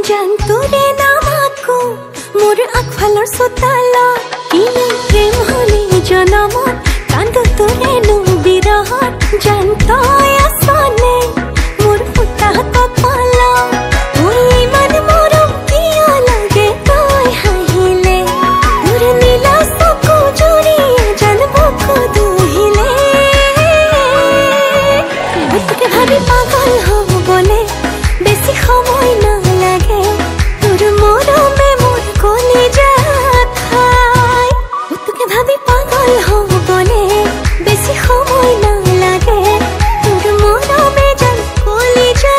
जंतुरे नामाको मोर आखफालर सोताला किने प्रेम होले जनमत कांदो तोरे नो बिरहत जंतय आसने मोर फुटा कपाला ओई मन मोरम पिया लागे तोय हाहिले मोर नीला सको जोड़ी जनबो को दुहिले उतके भाबी पागल हो बोले बेसी समय ना लागे তোর মরমে মোর কলিজা খায় তোকে ভাবি পাগল হব বলে বেশি সময় না লাগে তোর মরমে জান কলিজা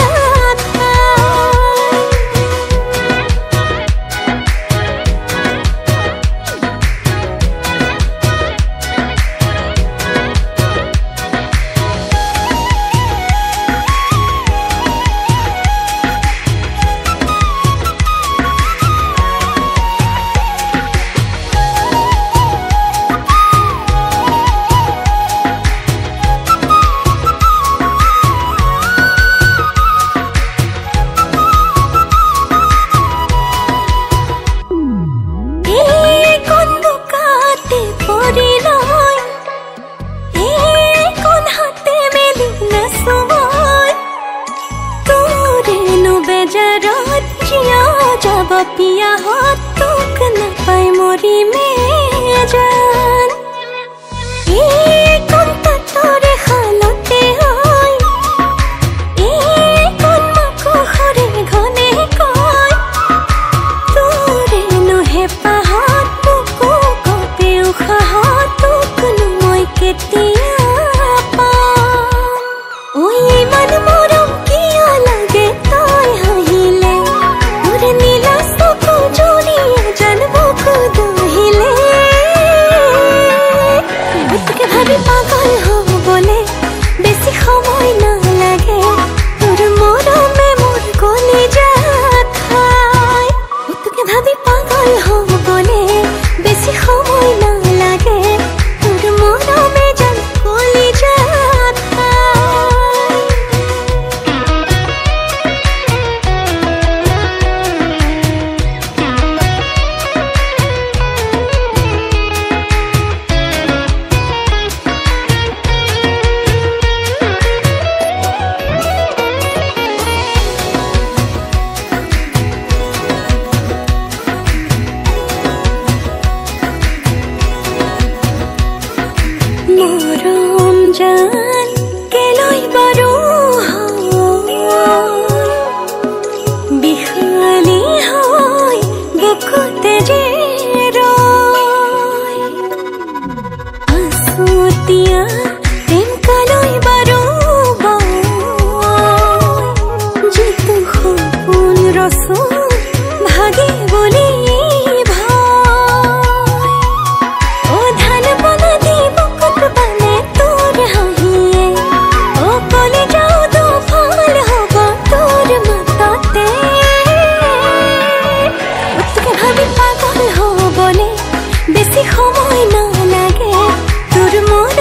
पिया हो तुक न पाए मोरी में जान ये कौन तोरे हालते होय ये कौन मको हरे घने कोय तोरे नो हे पहाड़ तुको कोपे उखा तुक न मोय केतिया पा ओई मन मोरम किया लगे तोय हाहिले मोर नीला जोड़ी जनबो को दुहिले उतके भाबी पागल हो बोले बेसी समय ना लागे তোর মরমে মোর কলিজা খায় উতকে ভাবি পাগল हो बोले বেশি সময় না লাগে তোর মরমে জান কলিজা মরম জান কেলই বারো বিহালি হয় বুকুতে যে রয় আসুতিয়া প্রেম কালই বারো জিতু সপোন রসুন ভাগে বলি বেশি সময় না লাগে তোর মন